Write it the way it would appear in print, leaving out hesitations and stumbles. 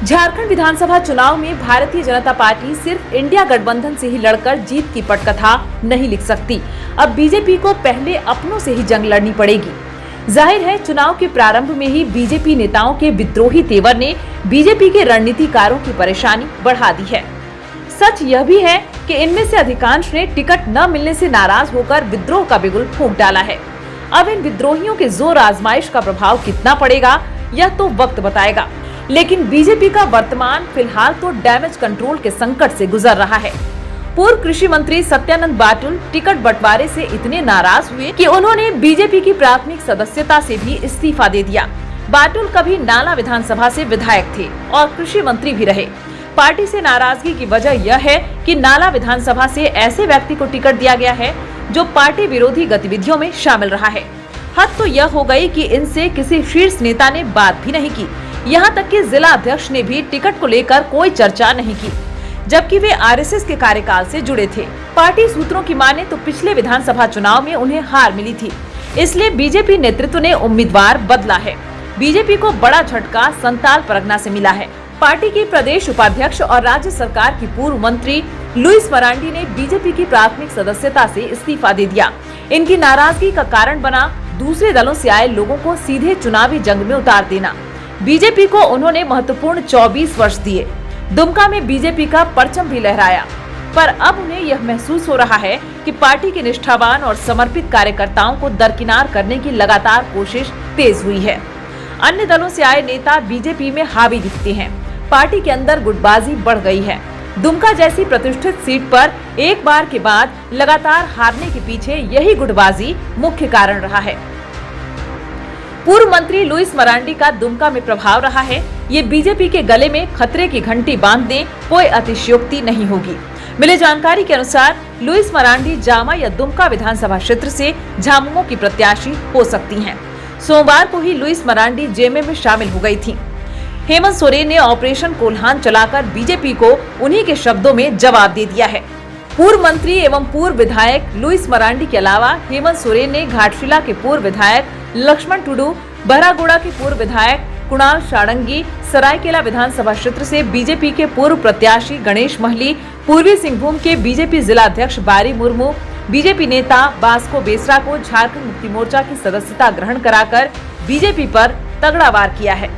झारखंड विधानसभा चुनाव में भारतीय जनता पार्टी सिर्फ इंडिया गठबंधन से ही लड़कर जीत की पटकथा नहीं लिख सकती। अब बीजेपी को पहले अपनों से ही जंग लड़नी पड़ेगी। जाहिर है, चुनाव के प्रारंभ में ही बीजेपी नेताओं के विद्रोही तेवर ने बीजेपी के रणनीतिकारों की परेशानी बढ़ा दी है। सच यह भी है कि इनमें से अधिकांश ने टिकट न मिलने से नाराज होकर विद्रोह का बिगुल फूंक डाला है। अब इन विद्रोहियों के जोर आजमाइश का प्रभाव कितना पड़ेगा, यह तो वक्त बताएगा। लेकिन बीजेपी का वर्तमान फिलहाल तो डैमेज कंट्रोल के संकट से गुजर रहा है। पूर्व कृषि मंत्री सत्यानंद बाटुल टिकट बंटवारे से इतने नाराज हुए कि उन्होंने बीजेपी की प्राथमिक सदस्यता से भी इस्तीफा दे दिया। बाटुल कभी नाला विधानसभा से विधायक थे और कृषि मंत्री भी रहे। पार्टी से नाराजगी की वजह यह है कि नाला विधानसभा से ऐसे व्यक्ति को टिकट दिया गया है जो पार्टी विरोधी गतिविधियों में शामिल रहा है। हद तो यह हो गई कि इनसे किसी शीर्ष नेता ने बात भी नहीं की। यहाँ तक कि जिला अध्यक्ष ने भी टिकट को लेकर कोई चर्चा नहीं की, जबकि वे आरएसएस के कार्यकाल से जुड़े थे। पार्टी सूत्रों की माने तो पिछले विधानसभा चुनाव में उन्हें हार मिली थी, इसलिए बीजेपी नेतृत्व ने उम्मीदवार बदला है। बीजेपी को बड़ा झटका संताल परगना से मिला है। पार्टी की प्रदेश उपाध्यक्ष और राज्य सरकार की पूर्व मंत्री लुइस मरांडी ने बीजेपी की प्राथमिक सदस्यता से इस्तीफा दे दिया। इनकी नाराजगी का कारण बना दूसरे दलों से आए लोगों को सीधे चुनावी जंग में उतार देना। बीजेपी को उन्होंने महत्वपूर्ण 24 वर्ष दिए। दुमका में बीजेपी का परचम भी लहराया, पर अब उन्हें यह महसूस हो रहा है कि पार्टी के निष्ठावान और समर्पित कार्यकर्ताओं को दरकिनार करने की लगातार कोशिश तेज हुई है। अन्य दलों से आए नेता बीजेपी में हावी दिखते हैं। पार्टी के अंदर गुटबाजी बढ़ गई है। दुमका जैसी प्रतिष्ठित सीट पर एक बार के बाद लगातार हारने के पीछे यही गुटबाजी मुख्य कारण रहा है। पूर्व मंत्री लुइस मरांडी का दुमका में प्रभाव रहा है। ये बीजेपी के गले में खतरे की घंटी बांधने कोई अतिशयोक्ति नहीं होगी। मिली जानकारी के अनुसार लुइस मरांडी जामा या दुमका विधानसभा क्षेत्र से झामुमो की प्रत्याशी हो सकती हैं। सोमवार को ही लुइस मरांडी जेएमएम में शामिल हो गई थी। हेमंत सोरेन ने ऑपरेशन कोल्हान चलाकर बीजेपी को उन्हीं के शब्दों में जवाब दे दिया है। पूर्व मंत्री एवं पूर्व विधायक लुइस मरांडी के अलावा हेमंत सोरेन ने घाटशिला के पूर्व विधायक लक्ष्मण टुडू, बहरागोड़ा के पूर्व विधायक कुणाल सारंगी, सरायकेला विधानसभा क्षेत्र से बीजेपी के पूर्व प्रत्याशी गणेश महली, पूर्वी सिंहभूम के बीजेपी जिला अध्यक्ष बारी मुर्मू, बीजेपी नेता बास्को बेसरा को झारखंड मुक्ति मोर्चा की सदस्यता ग्रहण कराकर बीजेपी पर तगड़ा वार किया है।